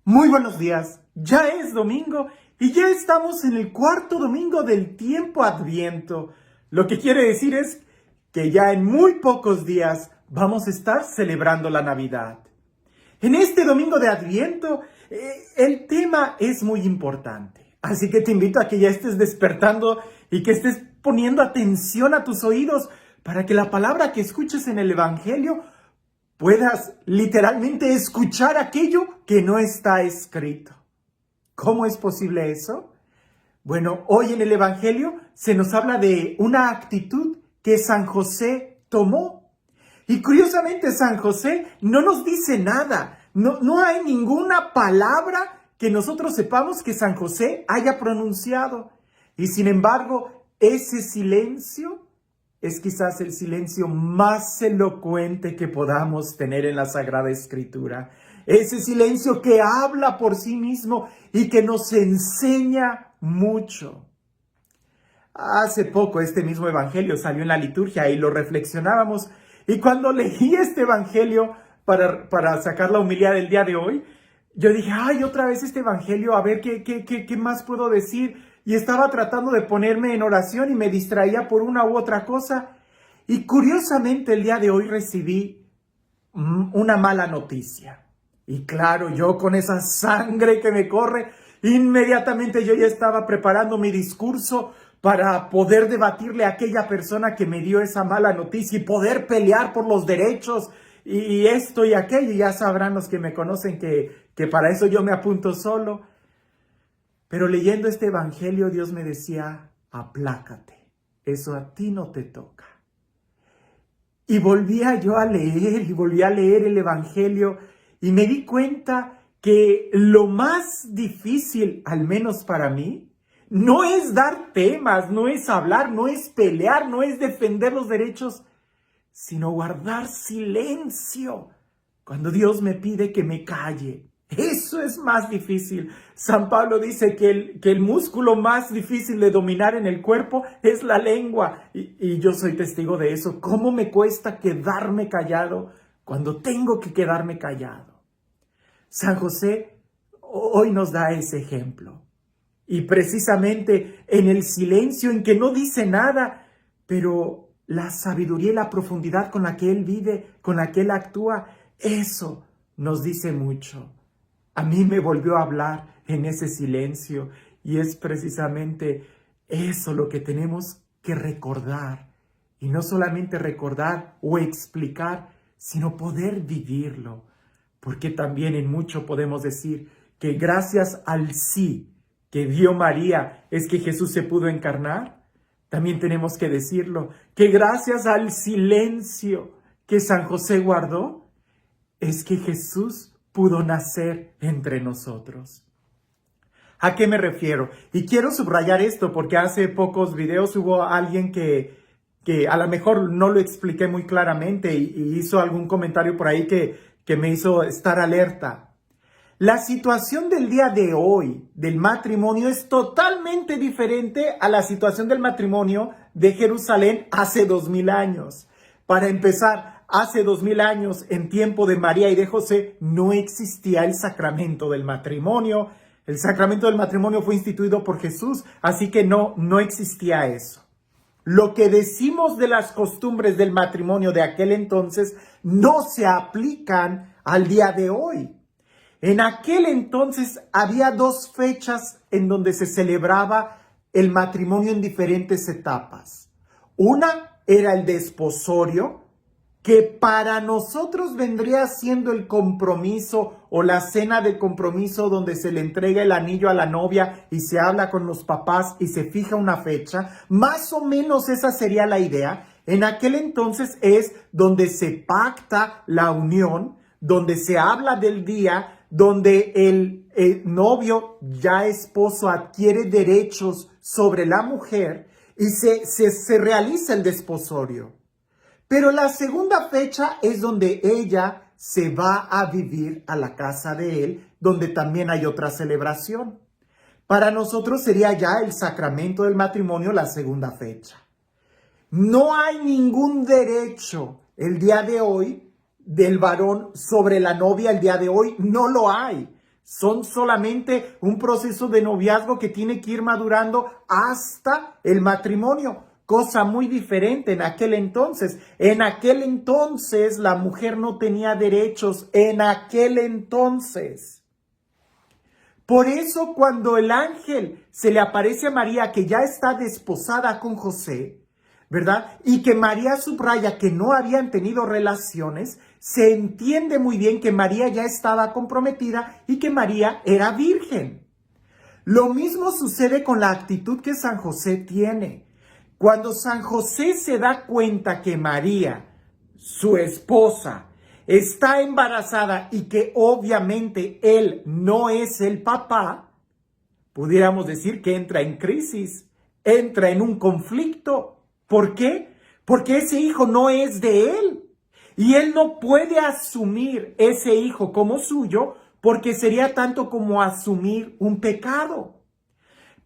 Muy buenos días, ya es domingo y ya estamos en el cuarto domingo del tiempo Adviento. Lo que quiere decir es que ya en muy pocos días vamos a estar celebrando la Navidad. En este domingo de Adviento, el tema es muy importante. Así que te invito a que ya estés despertando y que estés poniendo atención a tus oídos para que la palabra que escuches en el Evangelio puedas literalmente escuchar aquello que no está escrito. ¿Cómo es posible eso? Bueno, hoy en el Evangelio se nos habla de una actitud que San José tomó. Y curiosamente San José no nos dice nada. No hay ninguna palabra que nosotros sepamos que San José haya pronunciado. Y sin embargo, ese silencio es quizás el silencio más elocuente que podamos tener en la Sagrada Escritura. Ese silencio que habla por sí mismo y que nos enseña mucho. Hace poco este mismo evangelio salió en la liturgia y lo reflexionábamos. Y cuando leí este evangelio para sacar la homilía del día de hoy, yo dije, ay, otra vez este evangelio, a ver qué más puedo decir. Y estaba tratando de ponerme en oración y me distraía por una u otra cosa. Y curiosamente el día de hoy recibí una mala noticia. Y claro, yo con esa sangre que me corre, inmediatamente yo ya estaba preparando mi discurso para poder debatirle a aquella persona que me dio esa mala noticia y poder pelear por los derechos y esto y aquello. Y ya sabrán los que me conocen que para eso yo me apunto solo. Pero leyendo este evangelio, Dios me decía, aplácate, eso a ti no te toca. Y volvía yo a leer y volví a leer el evangelio y me di cuenta que lo más difícil, al menos para mí, no es dar temas, no es hablar, no es pelear, no es defender los derechos, sino guardar silencio cuando Dios me pide que me calle. Eso es más difícil. San Pablo dice que el músculo más difícil de dominar en el cuerpo es la lengua. Y yo soy testigo de eso. ¿Cómo me cuesta quedarme callado cuando tengo que quedarme callado? San José hoy nos da ese ejemplo. Y precisamente en el silencio, en que no dice nada, pero la sabiduría y la profundidad con la que él vive, con la que él actúa, eso nos dice mucho. A mí me volvió a hablar en ese silencio y es precisamente eso lo que tenemos que recordar. Y no solamente recordar o explicar, sino poder vivirlo. Porque también en mucho podemos decir que gracias al sí que dio María es que Jesús se pudo encarnar. También tenemos que decirlo, que gracias al silencio que San José guardó, es que Jesús pudo nacer entre nosotros. ¿A qué me refiero? Y quiero subrayar esto porque hace pocos videos hubo alguien que a lo mejor no lo expliqué muy claramente y hizo algún comentario por ahí que me hizo estar alerta. La situación del día de hoy del matrimonio es totalmente diferente a la situación del matrimonio de Jerusalén hace 2000 años. Para empezar, hace 2000 años, en tiempo de María y de José, no existía el sacramento del matrimonio. El sacramento del matrimonio fue instituido por Jesús, así que no existía eso. Lo que decimos de las costumbres del matrimonio de aquel entonces no se aplican al día de hoy. En aquel entonces había dos fechas en donde se celebraba el matrimonio en diferentes etapas. Una era el desposorio, que para nosotros vendría siendo el compromiso o la cena de compromiso donde se le entrega el anillo a la novia y se habla con los papás y se fija una fecha. Más o menos esa sería la idea. En aquel entonces es donde se pacta la unión, donde se habla del día, donde el novio ya esposo adquiere derechos sobre la mujer y se realiza el desposorio. Pero la segunda fecha es donde ella se va a vivir a la casa de él, donde también hay otra celebración. Para nosotros sería ya el sacramento del matrimonio la segunda fecha. No hay ningún derecho el día de hoy del varón sobre la novia el día de hoy, no lo hay. Son solamente un proceso de noviazgo que tiene que ir madurando hasta el matrimonio. Cosa muy diferente en aquel entonces. En aquel entonces la mujer no tenía derechos. En aquel entonces. Por eso cuando el ángel se le aparece a María que ya está desposada con José, ¿verdad? Y que María subraya que no habían tenido relaciones, se entiende muy bien que María ya estaba comprometida y que María era virgen. Lo mismo sucede con la actitud que San José tiene. Cuando San José se da cuenta que María, su esposa, está embarazada y que obviamente él no es el papá, pudiéramos decir que entra en crisis, entra en un conflicto. ¿Por qué? Porque ese hijo no es de él. Y él no puede asumir ese hijo como suyo porque sería tanto como asumir un pecado.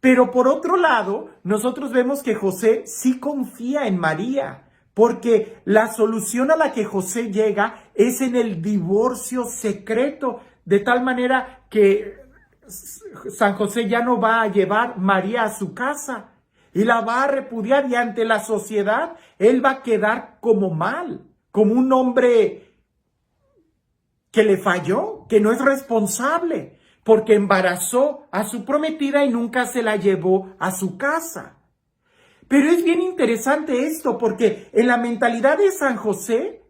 Pero por otro lado, nosotros vemos que José sí confía en María, porque la solución a la que José llega es en el divorcio secreto, de tal manera que San José ya no va a llevar María a su casa y la va a repudiar, y ante la sociedad él va a quedar como mal, como un hombre que le falló, que no es responsable, porque embarazó a su prometida y nunca se la llevó a su casa. Pero es bien interesante esto, porque en la mentalidad de San José,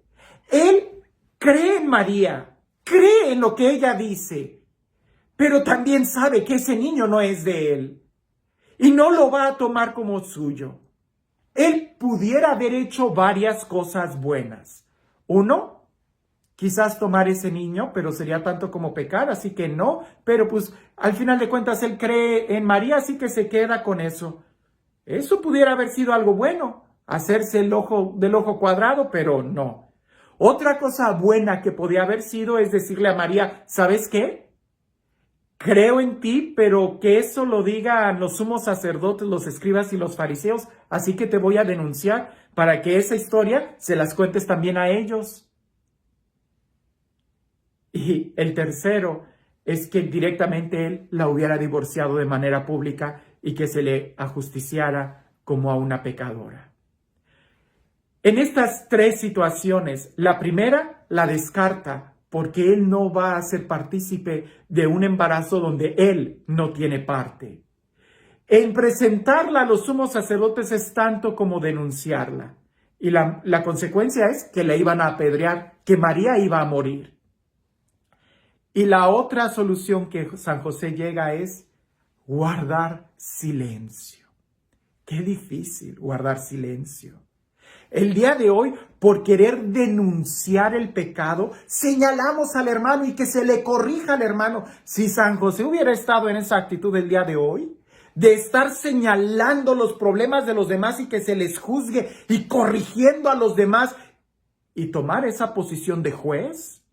él cree en María, cree en lo que ella dice, pero también sabe que ese niño no es de él y no lo va a tomar como suyo. Él pudiera haber hecho varias cosas buenas. Uno, quizás tomar ese niño, pero sería tanto como pecar, así que no. Pero pues al final de cuentas él cree en María, así que se queda con eso. Eso pudiera haber sido algo bueno, hacerse el ojo del ojo cuadrado, pero no. Otra cosa buena que podía haber sido es decirle a María, ¿sabes qué? Creo en ti, pero que eso lo digan los sumos sacerdotes, los escribas y los fariseos, así que te voy a denunciar para que esa historia se las cuentes también a ellos. Y el tercero es que directamente él la hubiera divorciado de manera pública y que se le ajusticiara como a una pecadora. En estas tres situaciones, la primera la descarta porque él no va a ser partícipe de un embarazo donde él no tiene parte. En presentarla a los sumos sacerdotes es tanto como denunciarla. Y la consecuencia es que la iban a apedrear, que María iba a morir. Y la otra solución que San José llega es guardar silencio. Qué difícil guardar silencio. El día de hoy, por querer denunciar el pecado, señalamos al hermano y que se le corrija al hermano. Si San José hubiera estado en esa actitud el día de hoy, de estar señalando los problemas de los demás y que se les juzgue y corrigiendo a los demás y tomar esa posición de juez,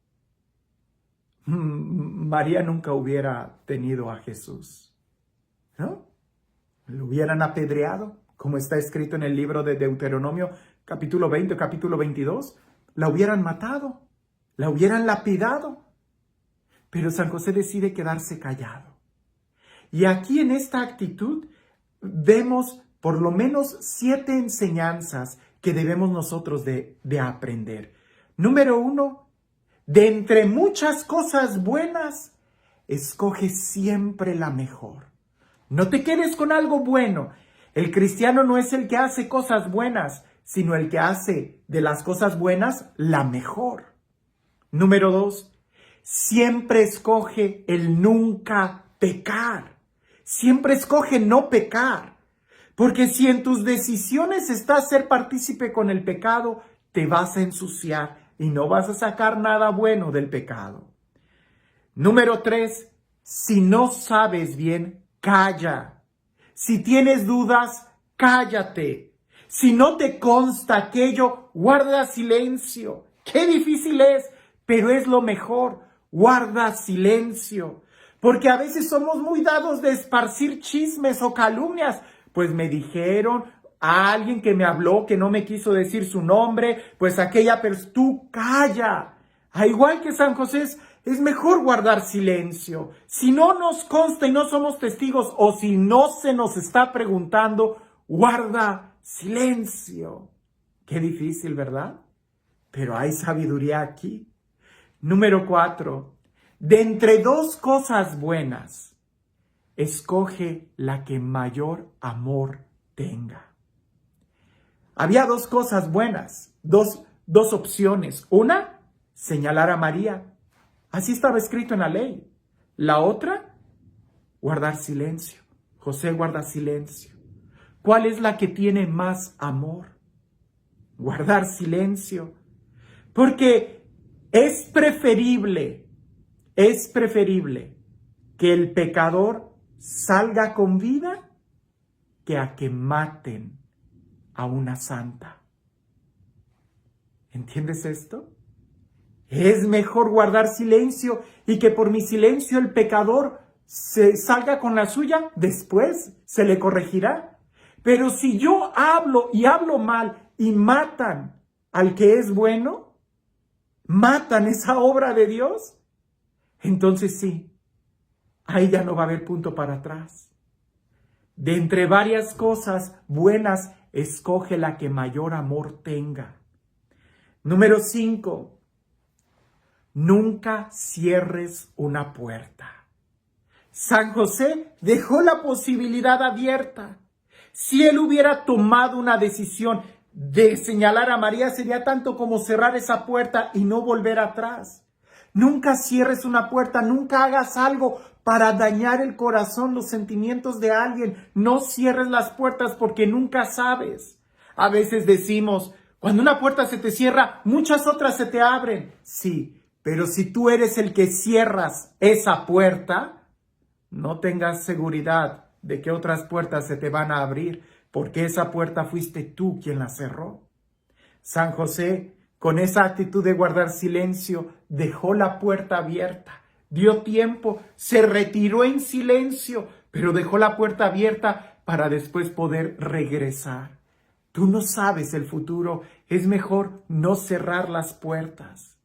María nunca hubiera tenido a Jesús, ¿no? Lo hubieran apedreado, como está escrito en el libro de Deuteronomio, capítulo 20, capítulo 22. La hubieran matado, la hubieran lapidado. Pero San José decide quedarse callado. Y aquí en esta actitud vemos por lo menos 7 enseñanzas que debemos nosotros de aprender. Número 1, de entre muchas cosas buenas, escoge siempre la mejor. No te quedes con algo bueno. El cristiano no es el que hace cosas buenas, sino el que hace de las cosas buenas la mejor. Número 2, siempre escoge el nunca pecar. Siempre escoge no pecar. Porque si en tus decisiones está ser partícipe con el pecado, te vas a ensuciar y no vas a sacar nada bueno del pecado. Número 3, si no sabes bien, calla. Si tienes dudas, cállate. Si no te consta aquello, guarda silencio. Qué difícil es, pero es lo mejor. Guarda silencio. Porque a veces somos muy dados de esparcir chismes o calumnias. Pues me dijeron, a alguien que me habló que no me quiso decir su nombre, pues aquella persona, tú calla. A igual que San José es mejor guardar silencio. Si no nos consta y no somos testigos, o si no se nos está preguntando, guarda silencio. Qué difícil, ¿verdad? Pero hay sabiduría aquí. Número 4. De entre dos cosas buenas, escoge la que mayor amor tenga. Había dos cosas buenas, dos opciones. Una, señalar a María. Así estaba escrito en la ley. La otra, guardar silencio. José guarda silencio. ¿Cuál es la que tiene más amor? Guardar silencio. Porque es preferible que el pecador salga con vida que a que maten a una santa. ¿Entiendes esto? Es mejor guardar silencio y que por mi silencio el pecador se salga con la suya, después se le corregirá. Pero si yo hablo y hablo mal y matan al que es bueno, matan esa obra de Dios, entonces sí, ahí ya no va a haber punto para atrás. De entre varias cosas buenas, escoge la que mayor amor tenga. Número 5. Nunca cierres una puerta. San José dejó la posibilidad abierta. Si él hubiera tomado una decisión de señalar a María, sería tanto como cerrar esa puerta y no volver atrás. Nunca cierres una puerta, nunca hagas algo para dañar el corazón, los sentimientos de alguien. No cierres las puertas porque nunca sabes. A veces decimos, cuando una puerta se te cierra, muchas otras se te abren. Sí, pero si tú eres el que cierras esa puerta, no tengas seguridad de que otras puertas se te van a abrir, porque esa puerta fuiste tú quien la cerró. San José, con esa actitud de guardar silencio, dejó la puerta abierta, dio tiempo, se retiró en silencio, pero dejó la puerta abierta para después poder regresar. Tú no sabes el futuro, es mejor no cerrar las puertas.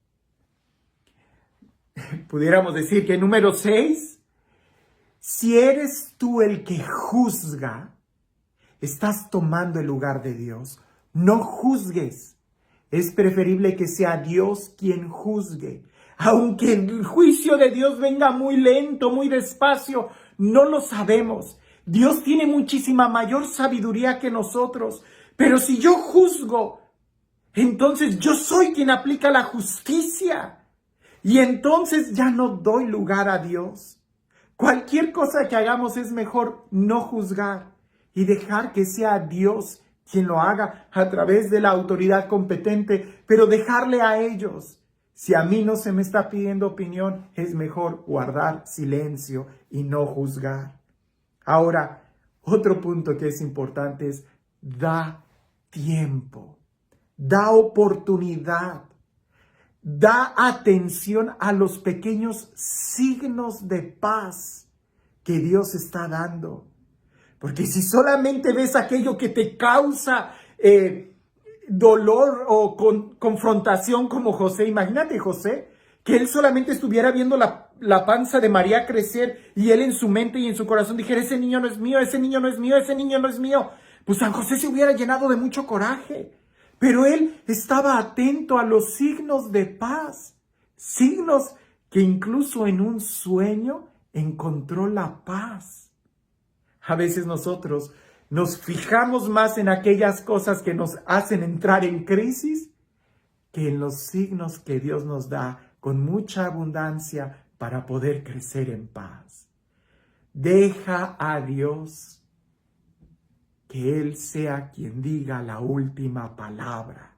Pudiéramos decir que número 6, si eres tú el que juzga, estás tomando el lugar de Dios. No juzgues. Es preferible que sea Dios quien juzgue. Aunque el juicio de Dios venga muy lento, muy despacio, no lo sabemos. Dios tiene muchísima mayor sabiduría que nosotros. Pero si yo juzgo, entonces yo soy quien aplica la justicia. Y entonces ya no doy lugar a Dios. Cualquier cosa que hagamos es mejor no juzgar y dejar que sea Dios quien lo haga a través de la autoridad competente, pero dejarle a ellos. Si a mí no se me está pidiendo opinión, es mejor guardar silencio y no juzgar. Ahora, otro punto que es importante es da tiempo, da oportunidad, da atención a los pequeños signos de paz que Dios está dando. Porque si solamente ves aquello que te causa dolor o confrontación como José, imagínate José, que él solamente estuviera viendo la panza de María crecer y él en su mente y en su corazón dijera, ese niño no es mío, ese niño no es mío, ese niño no es mío. Pues San José se hubiera llenado de mucho coraje. Pero él estaba atento a los signos de paz, signos que incluso en un sueño encontró la paz. A veces nosotros nos fijamos más en aquellas cosas que nos hacen entrar en crisis que en los signos que Dios nos da con mucha abundancia para poder crecer en paz. Deja a Dios que Él sea quien diga la última palabra.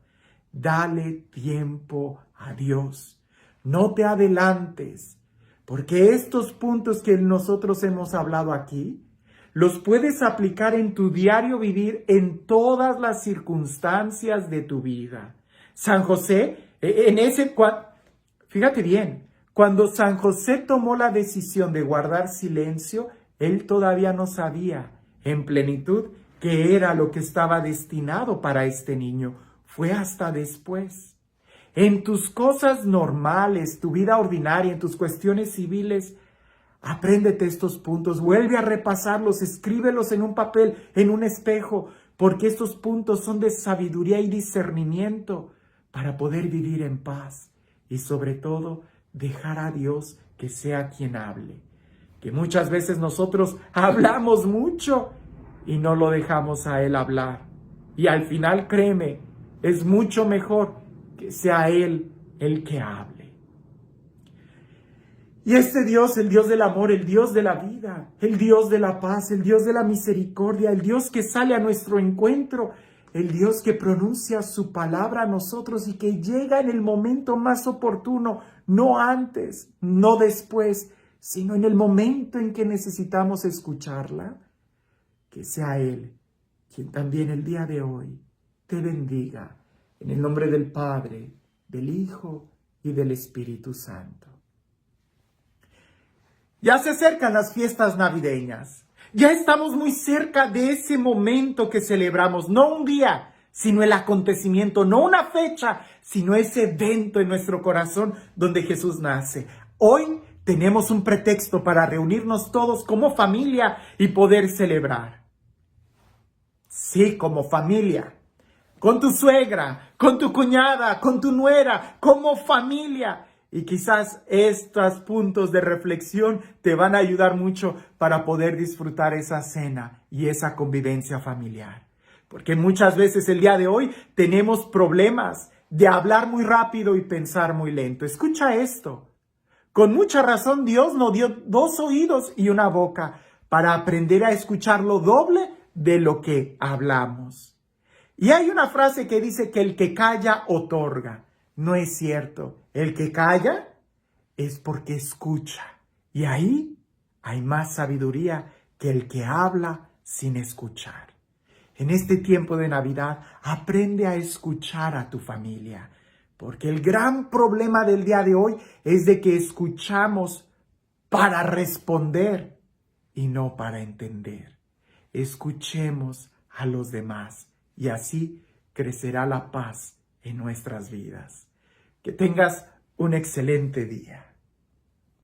Dale tiempo a Dios. No te adelantes, porque estos puntos que nosotros hemos hablado aquí, los puedes aplicar en tu diario vivir en todas las circunstancias de tu vida. San José, fíjate bien, cuando San José tomó la decisión de guardar silencio, él todavía no sabía en plenitud qué era lo que estaba destinado para este niño. Fue hasta después. En tus cosas normales, tu vida ordinaria, en tus cuestiones civiles, apréndete estos puntos, vuelve a repasarlos, escríbelos en un papel, en un espejo, porque estos puntos son de sabiduría y discernimiento para poder vivir en paz y sobre todo dejar a Dios que sea quien hable. Que muchas veces nosotros hablamos mucho y no lo dejamos a Él hablar. Y al final, créeme, es mucho mejor que sea Él el que hable. Y este Dios, el Dios del amor, el Dios de la vida, el Dios de la paz, el Dios de la misericordia, el Dios que sale a nuestro encuentro, el Dios que pronuncia su palabra a nosotros y que llega en el momento más oportuno, no antes, no después, sino en el momento en que necesitamos escucharla, que sea Él quien también el día de hoy te bendiga, en el nombre del Padre, del Hijo y del Espíritu Santo. Ya se acercan las fiestas navideñas. Ya estamos muy cerca de ese momento que celebramos, no un día, sino el acontecimiento, no una fecha, sino ese evento en nuestro corazón donde Jesús nace. Hoy tenemos un pretexto para reunirnos todos como familia y poder celebrar. Sí, como familia. Con tu suegra, con tu cuñada, con tu nuera, como familia. Y quizás estos puntos de reflexión te van a ayudar mucho para poder disfrutar esa cena y esa convivencia familiar. Porque muchas veces el día de hoy tenemos problemas de hablar muy rápido y pensar muy lento. Escucha esto. Con mucha razón Dios nos dio 2 oídos y una boca para aprender a escuchar lo doble de lo que hablamos. Y hay una frase que dice que el que calla otorga. No es cierto. El que calla es porque escucha. Y ahí hay más sabiduría que el que habla sin escuchar. En este tiempo de Navidad, aprende a escuchar a tu familia. Porque el gran problema del día de hoy es de que escuchamos para responder y no para entender. Escuchemos a los demás y así crecerá la paz en nuestras vidas. Que tengas un excelente día.